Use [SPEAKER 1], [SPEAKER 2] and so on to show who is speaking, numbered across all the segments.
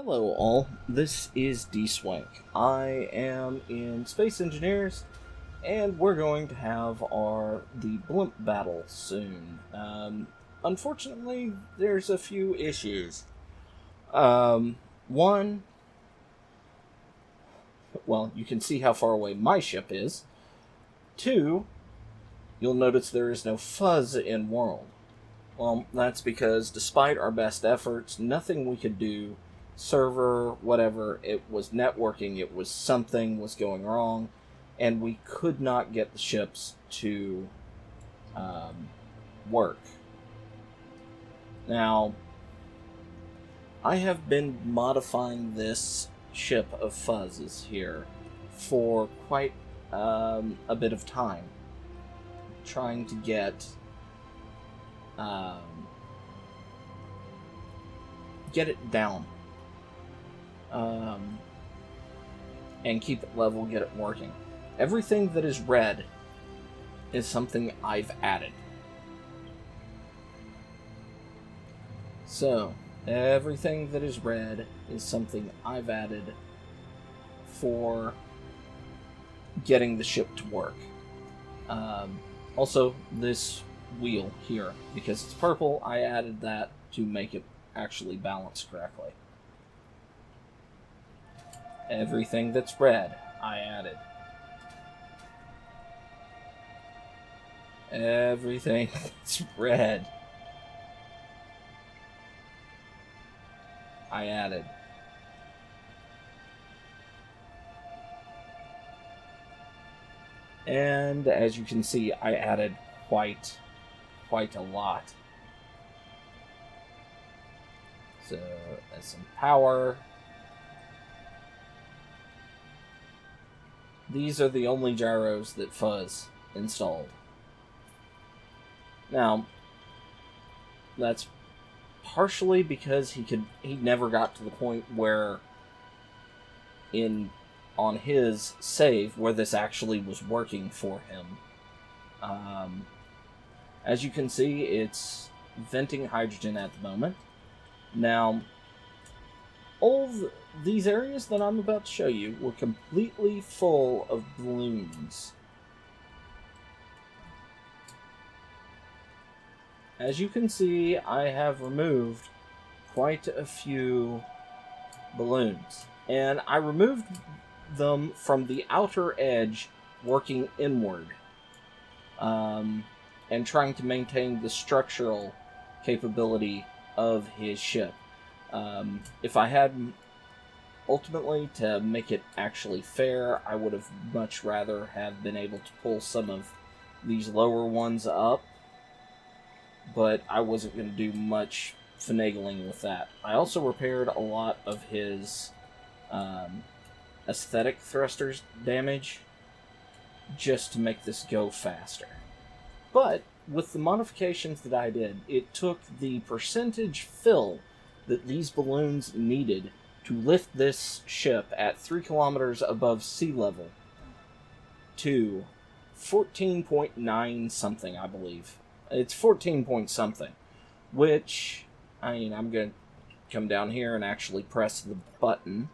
[SPEAKER 1] Hello all, this is Dswank. I am in Space Engineers, and we're going to have the blimp battle soon. Unfortunately, there's a few issues. One, well, you can see how far away my ship is. Two, you'll notice there is no fuzz in world. Well, that's because despite our best efforts, nothing we could do, server, whatever, it was networking, it was something was going wrong, and we could not get the ships to work. Now, I have been modifying this ship of fuzzes here for quite a bit of time, trying to get it down, and keep it level, get it working. Everything that is red is something I've added. So, everything that is red is something I've added for getting the ship to work. Also, this wheel here, because it's purple, I added that to make it actually balance correctly. Everything that's red, I added. Everything that's red, I added. And as you can see, I added quite a lot. So, that's some power. These are the only gyros that Fuzz installed. Now, that's partially because he never got to the point where on his save where this actually was working for him. As you can see, it's venting hydrogen at the moment. Now, all these areas that I'm about to show you were completely full of balloons. As you can see, I have removed quite a few balloons. And I removed them from the outer edge, working inward. And trying to maintain the structural capability of his ship. If I had, ultimately, to make it actually fair, I would have much rather have been able to pull some of these lower ones up, but I wasn't going to do much finagling with that. I also repaired a lot of his aesthetic thrusters damage, just to make this go faster. But with the modifications that I did, it took the percentage fill that these balloons needed to lift this ship at 3 kilometers above sea level to 14.9 something, I believe. It's 14 point something, which, I'm going to come down here and actually press the button.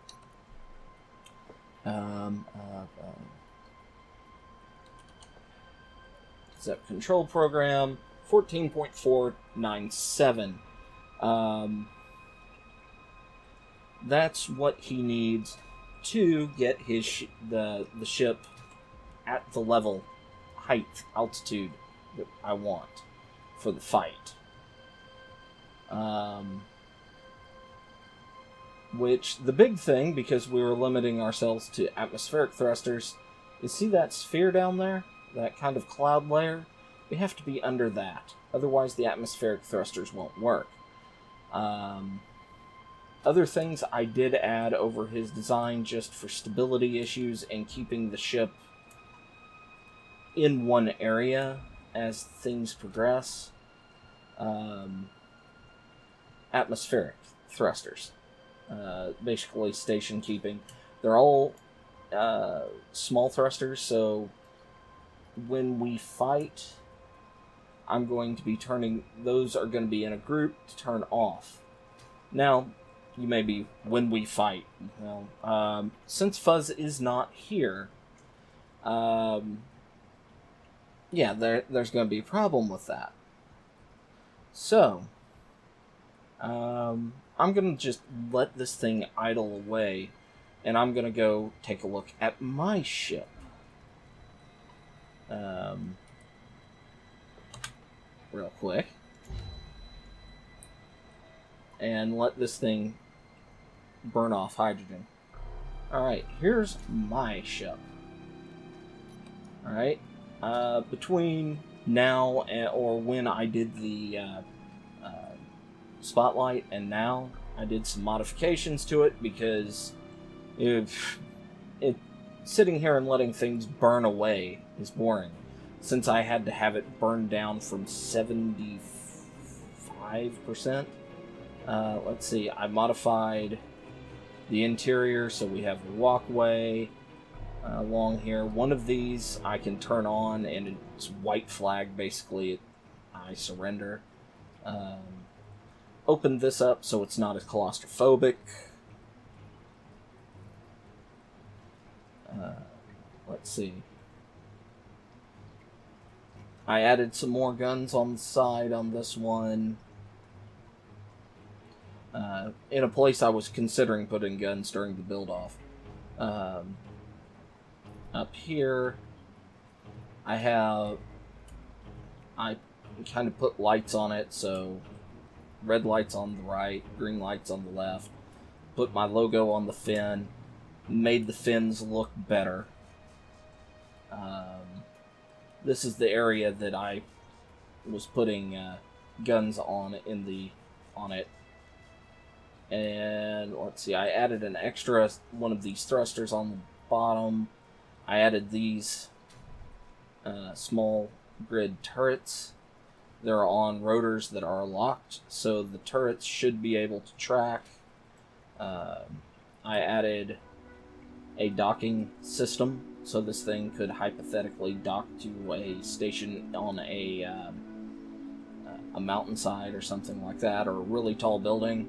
[SPEAKER 1] Zep control program, 14.497. That's what he needs to get his the ship at the level, height, altitude that I want for the fight. Which, the big thing, because we were limiting ourselves to atmospheric thrusters, is see that sphere down there? That kind of cloud layer? We have to be under that. Otherwise, the atmospheric thrusters won't work. Other things I did add over his design just for stability issues and keeping the ship in one area as things progress. Atmospheric thrusters. Basically station keeping. They're all small thrusters, so when we fight, I'm going to be those are going to be in a group to turn off. Now, you may be when we fight. Well, since Fuzz is not here, yeah, there's going to be a problem with that. So, I'm going to just let this thing idle away, and I'm going to go take a look at my ship. Real quick. And let this thing burn off hydrogen. Alright, here's my ship. Alright, between now or when I did the spotlight and now, I did some modifications to it because if it sitting here and letting things burn away is boring. Since I had to have it burned down from 75%, let's see, I modified the interior so we have a walkway along here. One of these I can turn on and it's white flag, basically I surrender. Open this up so it's not as claustrophobic. Let's see. I added some more guns on the side on this one. In a place I was considering putting guns during the build-off. Up here, I kind of put lights on it, so red lights on the right, green lights on the left. Put my logo on the fin, made the fins look better. This is the area that I was putting guns on on it. And let's see, I added an extra one of these thrusters on the bottom. I added these small grid turrets. They're on rotors that are locked, so the turrets should be able to track. I added a docking system, so this thing could hypothetically dock to a station on a mountainside or something like that, or a really tall building.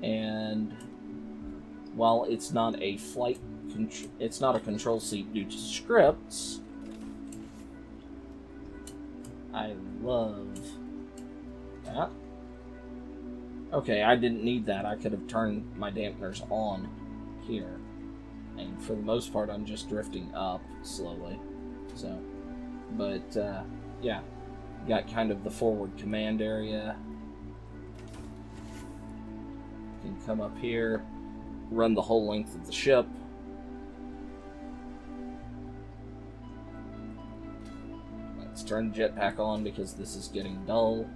[SPEAKER 1] And while it's not a it's not a control seat due to scripts, I love that. Okay, I didn't need that. I could have turned my dampeners on here. And for the most part, I'm just drifting up slowly. So, but, yeah. Got kind of the forward command area. You can come up here, run the whole length of the ship. Let's turn the jetpack on because this is getting dull.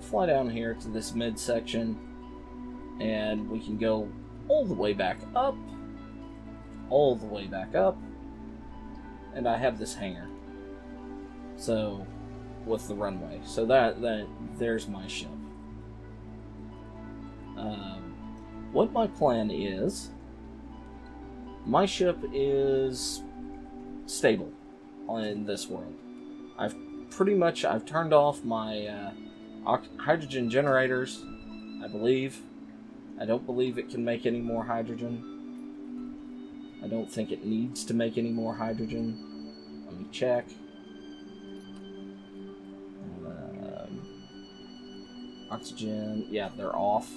[SPEAKER 1] Fly down here to this midsection, and we can go all the way back up, and I have this hangar. So, with the runway. So there's my ship. What my plan is, my ship is stable in this world. I've turned off my hydrogen generators, I believe. I don't believe it can make any more hydrogen. I don't think it needs to make any more hydrogen. Let me check. Oxygen, yeah, they're off.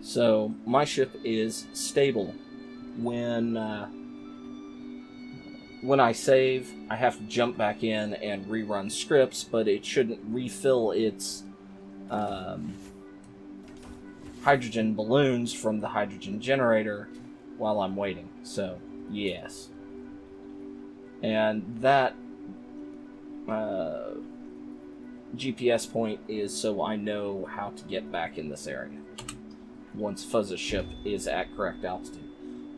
[SPEAKER 1] So, my ship is stable. When I save, I have to jump back in and rerun scripts, but it shouldn't refill its hydrogen balloons from the hydrogen generator while I'm waiting. So, yes. And that GPS point is so I know how to get back in this area once Fuzz's ship is at correct altitude.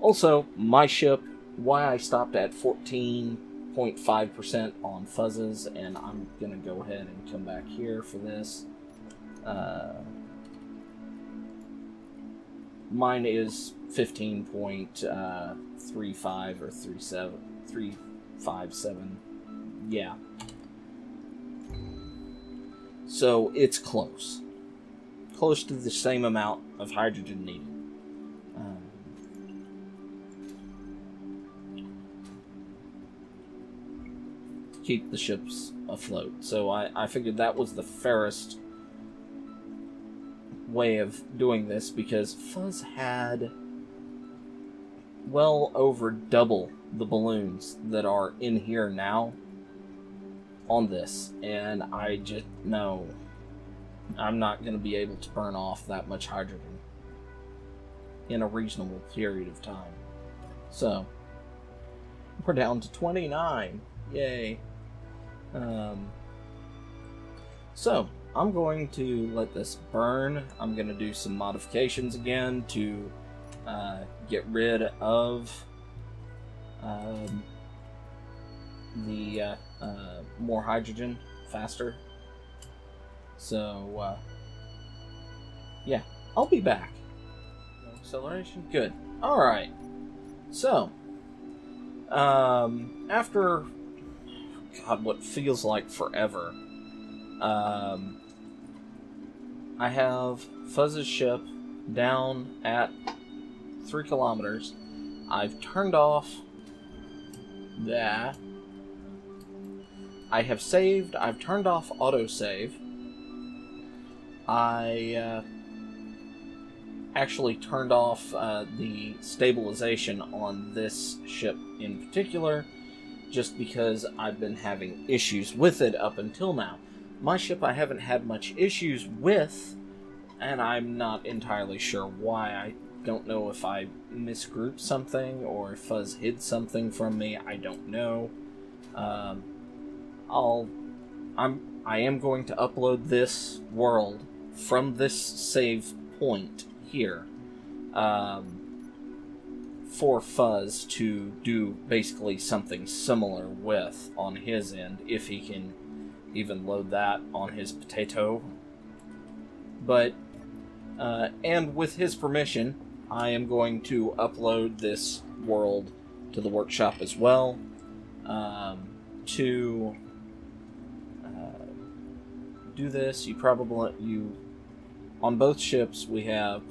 [SPEAKER 1] Also, my ship, why I stopped at 14.5% on Fuzz's, and I'm going to go ahead and come back here for this. Mine is 15.35 or 357. Yeah. So it's close. Close to the same amount of hydrogen needed. To keep the ships afloat. So I figured that was the fairest way of doing this, because Fuzz had well over double the balloons that are in here now on this, and I just know I'm not going to be able to burn off that much hydrogen in a reasonable period of time. So we're down to 29. Yay. So I'm going to let this burn. I'm going to do some modifications again to get rid of the more hydrogen faster. So yeah, I'll be back. No acceleration, good. All right. So after what feels like forever, I have Fuzz's ship down at 3 kilometers. I've turned off that. I have saved. I've turned off autosave. I actually turned off the stabilization on this ship in particular, just because I've been having issues with it up until now. My ship I haven't had much issues with, and I'm not entirely sure why. I don't know if I misgrouped something or if Fuzz hid something from me. I don't know. I am going to upload this world from this save point here for Fuzz to do basically something similar with on his end, if he can even load that on his potato. But and with his permission, I am going to upload this world to the workshop as well. To do this, on both ships we have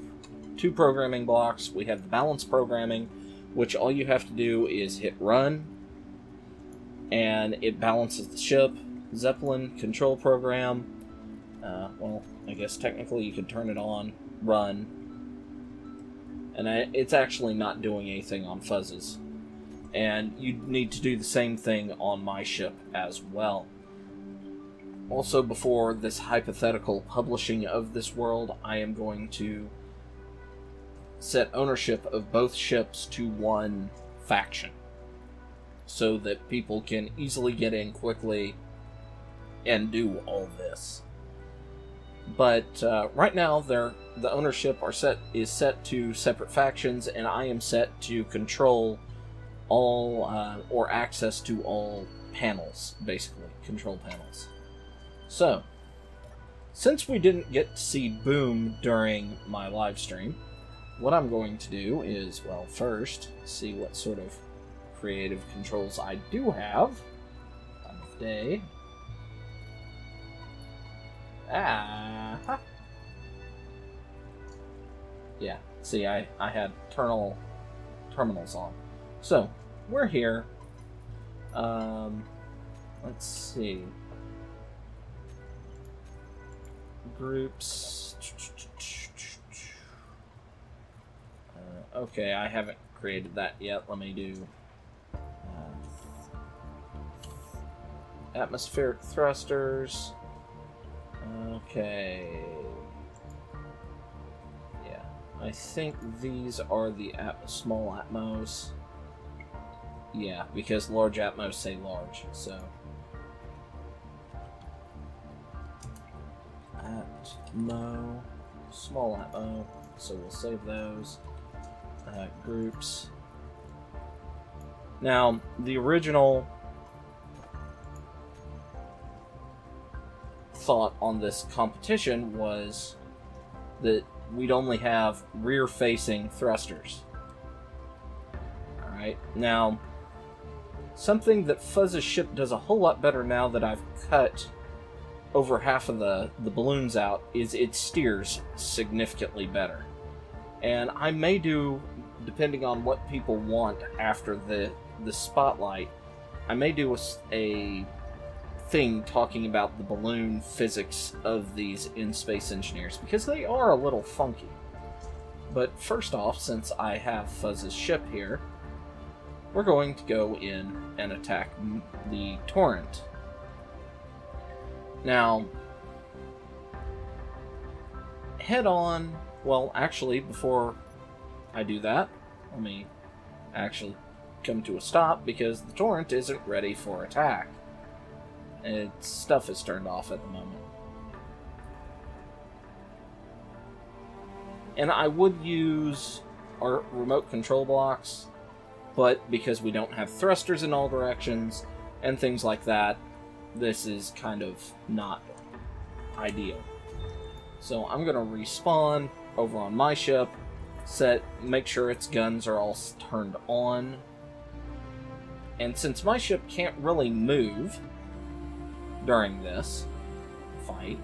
[SPEAKER 1] 2 programming blocks. We have the balance programming, which all you have to do is hit run, and it balances the ship. Zeppelin control program. Well, I guess technically you could turn it on, run, and it's actually not doing anything on Fuzz's. And you need to do the same thing on my ship as well. Also, before this hypothetical publishing of this world, I am going to set ownership of both ships to one faction, so that people can easily get in quickly and do all this. But right now, the ownership is set to separate factions, and I am set to control all or access to all panels, basically control panels. So, since we didn't get to see Boom during my live stream, what I'm going to do is, well, first see what sort of creative controls I do have. Time of day. Yeah, see, I had terminals on. So, we're here. Let's see. Groups. Okay, I haven't created that yet. Let me do atmospheric thrusters. Okay. Yeah, I think these are the small atmos. Yeah, because large atmos say large, so. Atmo, small atmo, so we'll save those. Groups. Now, the original thought on this competition was that we'd only have rear-facing thrusters. Alright, now, something that Fuzz's ship does a whole lot better now that I've cut over half of the balloons out is it steers significantly better. And I may do, depending on what people want after the spotlight, I may do a thing talking about the balloon physics of these in-space engineers, because they are a little funky. But first off, since I have Fuzz's ship here, we're going to go in and attack the torrent. Now, head on, well, actually, before I do that, let me actually come to a stop, because the torrent isn't ready for attack. Its stuff is turned off at the moment. And I would use our remote control blocks, but because we don't have thrusters in all directions and things like that, this is kind of not ideal. So I'm going to respawn over on my ship, make sure its guns are all turned on. And since my ship can't really move during this fight,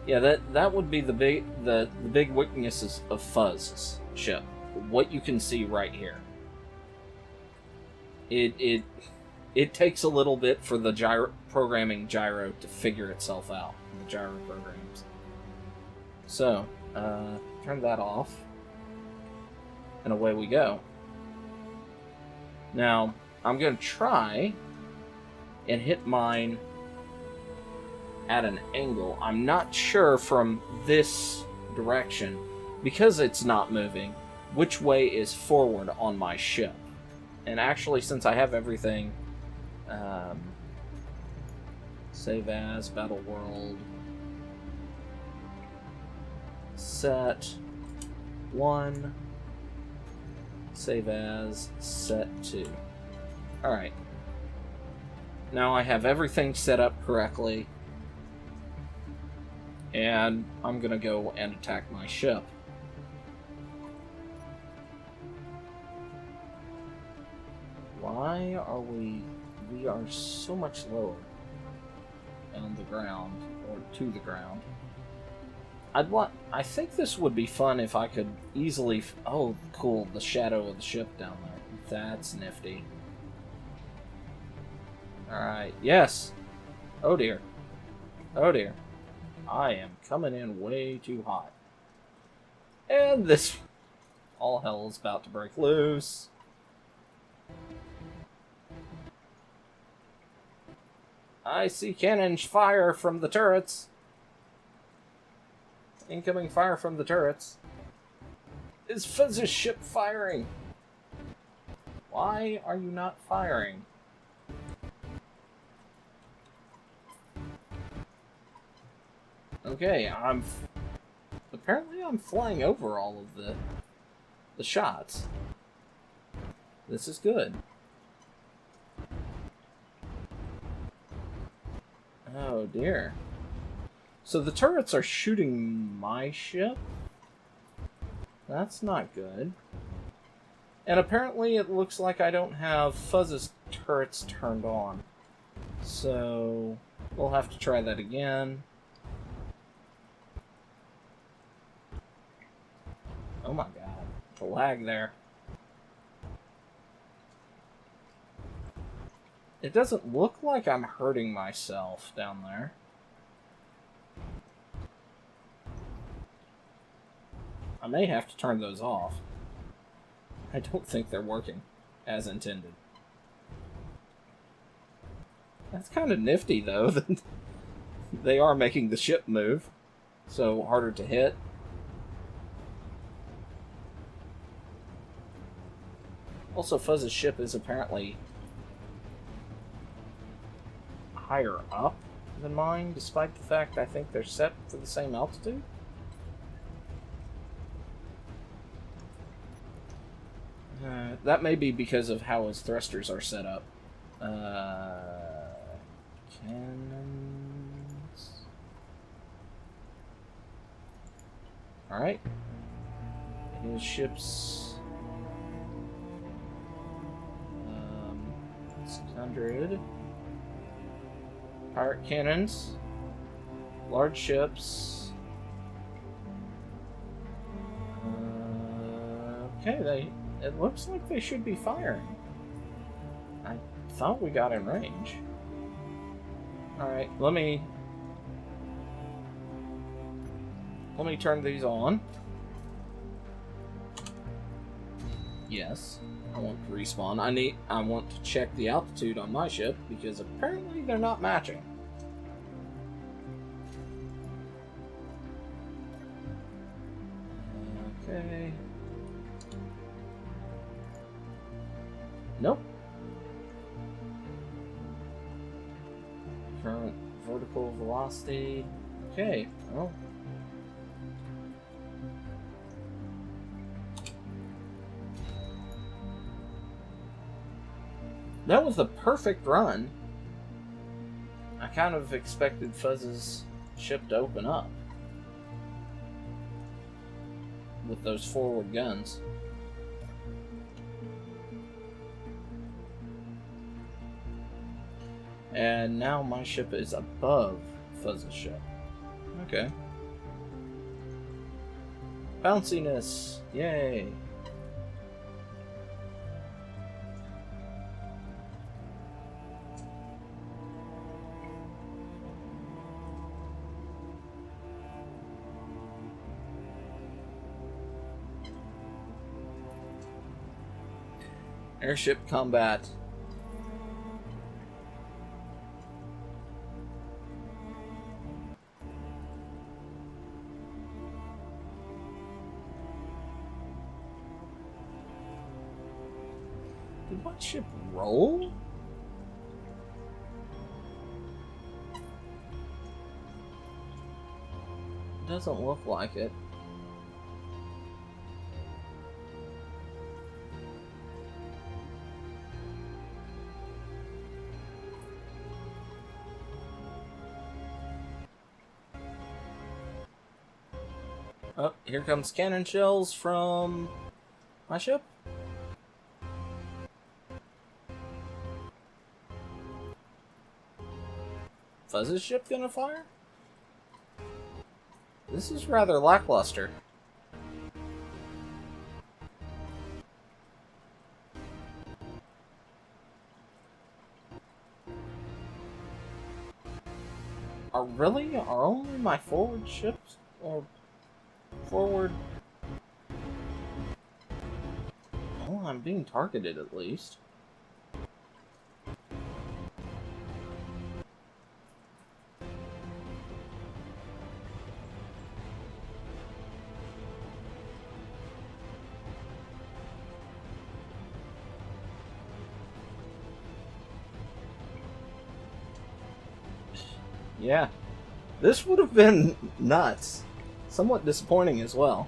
[SPEAKER 1] yeah, that would be the big weaknesses of Fuzz's ship. What you can see right here. It takes a little bit for the programming gyro to figure itself out. The gyro programs. So, turn that off, and away we go. Now, I'm going to try and hit mine at an angle. I'm not sure from this direction, because it's not moving, which way is forward on my ship. And actually, since I have everything, save as, battle world, set 1, save as, set 2. Alright. Now I have everything set up correctly, and I'm gonna go and attack my ship. Why are we are so much lower on the ground, or to the ground? I think this would be fun if I could easily, oh cool, the shadow of the ship down there. That's nifty. Alright, yes! Oh dear. Oh dear. I am coming in way too hot. And this, all hell is about to break loose. I see cannons fire from the turrets. Incoming fire from the turrets. Is Fuzz's ship firing? Why are you not firing? Okay, apparently I'm flying over all of the shots. This is good. Oh dear. So the turrets are shooting my ship? That's not good. And apparently it looks like I don't have Fuzz's turrets turned on. So we'll have to try that again. Oh my god, the lag there. It doesn't look like I'm hurting myself down there. I may have to turn those off. I don't think they're working as intended. That's kind of nifty, though, that they are making the ship move, so harder to hit. Also, Fuzz's ship is apparently higher up than mine, despite the fact I think they're set for the same altitude. That may be because of how his thrusters are set up. Cannons. Alright. His ship's 600. Pirate cannons. Large ships. Okay, it looks like they should be firing. I thought we got in range. Alright, let me turn these on. Yes, I want to respawn. I want to check the altitude on my ship because apparently they're not matching. Okay. Nope. Current vertical velocity. Okay, well. That was the perfect run. I kind of expected Fuzz's ship to open up with those forward guns. And now my ship is above Fuzz's ship. Okay. Bounciness! Yay! Airship combat. Did my ship roll? Doesn't look like it. Oh, here comes cannon shells from my ship. Fuzz's ship gonna fire? This is rather lackluster. Are only my forward ships or forward? Oh, I'm being targeted at least. Yeah, this would have been nuts. Somewhat disappointing as well.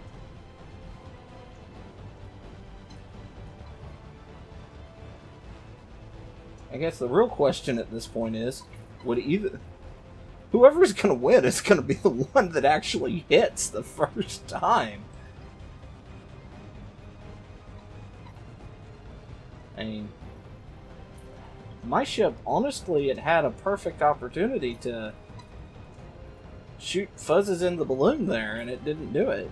[SPEAKER 1] I guess the real question at this point is, whoever's gonna win is gonna be the one that actually hits the first time. I mean, my ship, honestly, it had a perfect opportunity to shoot Fuzzes in the balloon there, and it didn't do it.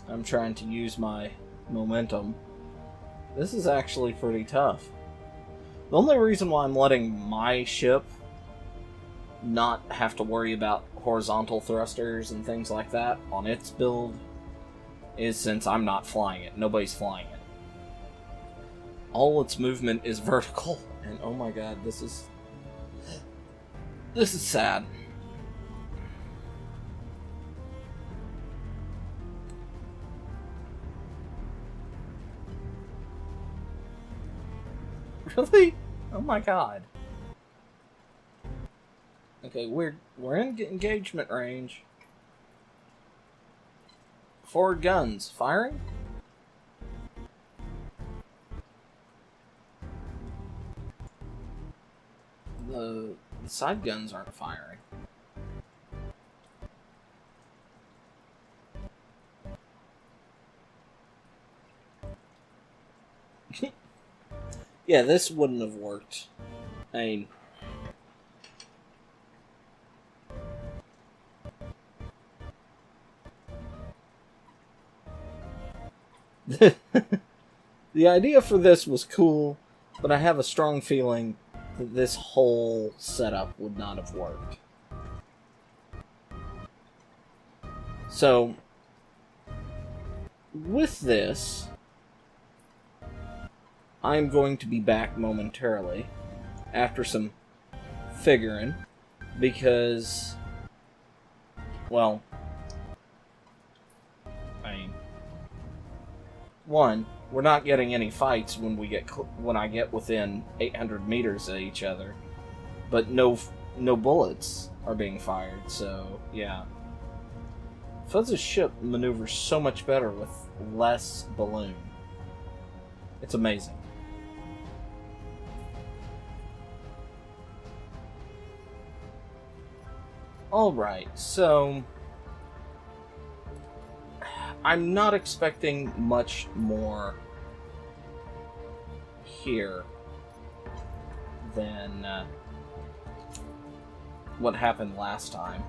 [SPEAKER 1] I'm trying to use my momentum. This is actually pretty tough. The only reason why I'm letting my ship not have to worry about horizontal thrusters and things like that on its build is since I'm not flying it. Nobody's flying it. All its movement is vertical. And oh my god, this is sad. Really? Oh my god. Okay, we're in engagement range. Forward guns firing. The side guns aren't firing. Yeah, this wouldn't have worked. I mean, the idea for this was cool, but I have a strong feeling that this whole setup would not have worked. So, with this, I'm going to be back momentarily after some figuring, because, well, I mean, one, we're not getting any fights when I get within 800 meters of each other, but no bullets are being fired. So yeah, Fuzz's ship maneuvers so much better with less balloon. It's amazing. Alright, so I'm not expecting much more here than what happened last time.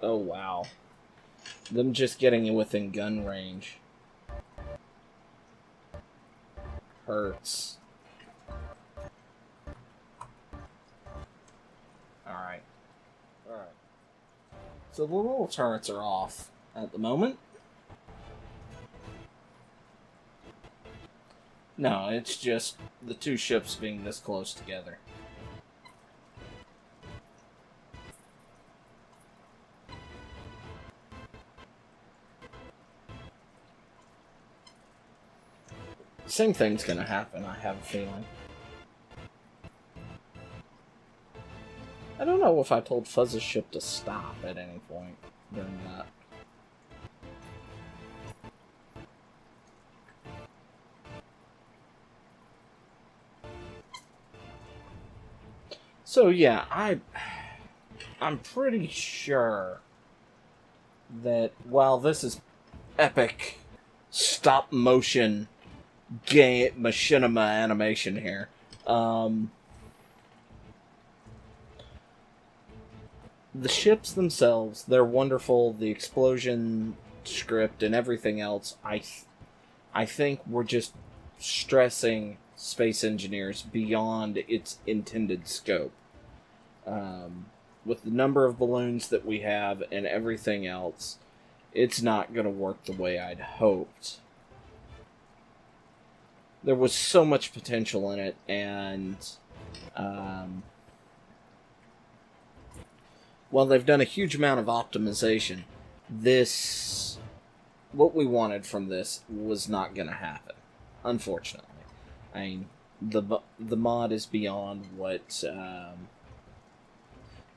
[SPEAKER 1] Oh, wow. Them just getting within gun range hurts. Alright. Alright. So the little turrets are off at the moment. No, it's just the two ships being this close together. Same thing's gonna happen, I have a feeling. I don't know if I told Fuzz's ship to stop at any point during that. So yeah, I'm pretty sure that while this is epic stop motion machinima animation here, the ships themselves, they're wonderful. The explosion script and everything else, I think we're just stressing space engineers beyond its intended scope. With the number of balloons that we have and everything else, it's not going to work the way I'd hoped. There was so much potential in it, and while they've done a huge amount of optimization, what we wanted from this was not going to happen, unfortunately. I mean, the mod is beyond what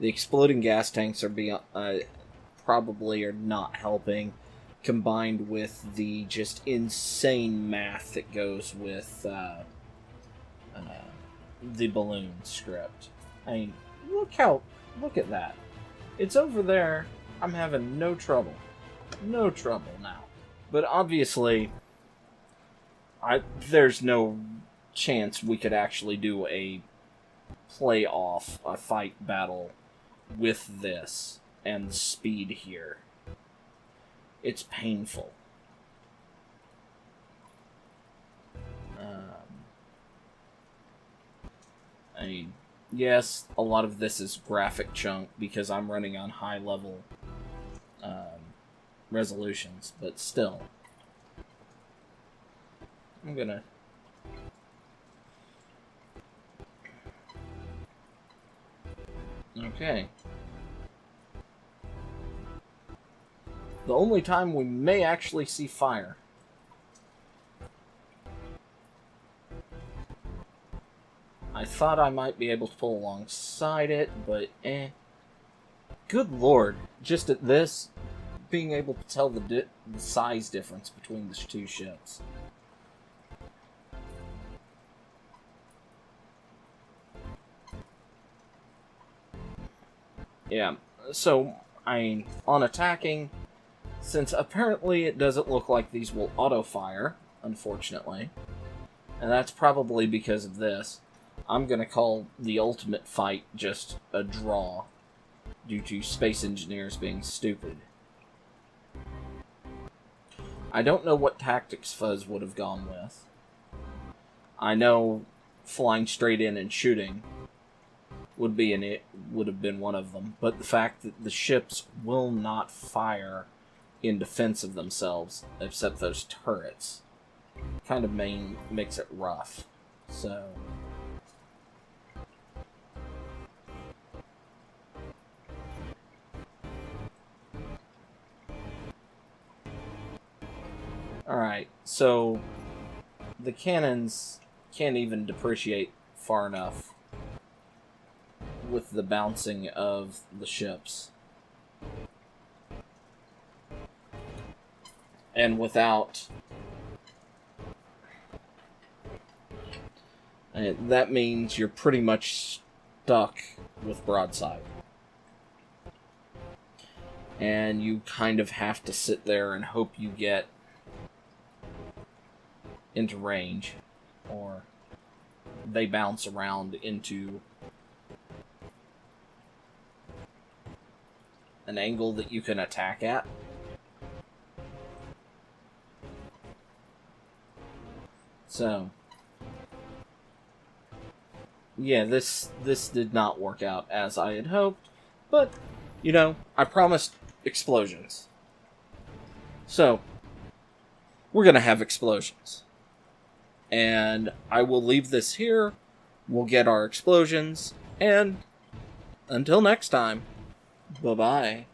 [SPEAKER 1] the exploding gas tanks are beyond. Probably are not helping, combined with the just insane math that goes with the balloon script. I mean, look at that. It's over there. I'm having no trouble now. But obviously, there's no chance we could actually do a fight battle with this and the speed here. It's painful. I mean, yes, a lot of this is graphic chunk because I'm running on high level resolutions, but still. I'm gonna Okay. The only time we may actually see fire. I thought I might be able to pull alongside it, but Good lord. Just at this, being able to tell the size difference between the two ships. Yeah, so, on attacking, since apparently it doesn't look like these will auto-fire, unfortunately, and that's probably because of this, I'm going to call the ultimate fight just a draw, due to space engineers being stupid. I don't know what tactics Fuzz would have gone with. I know flying straight in and shooting would have been one of them, but the fact that the ships will not fire in defense of themselves, except those turrets, kind of makes it rough. So, alright, so the cannons can't even depreciate far enough with the bouncing of the ships. And without... that means you're pretty much stuck with broadside. And you kind of have to sit there and hope you get into range, or they bounce around into an angle that you can attack at. So, yeah, this did not work out as I had hoped, but, you know, I promised explosions. So, we're gonna have explosions. And I will leave this here, we'll get our explosions, and until next time, bye-bye.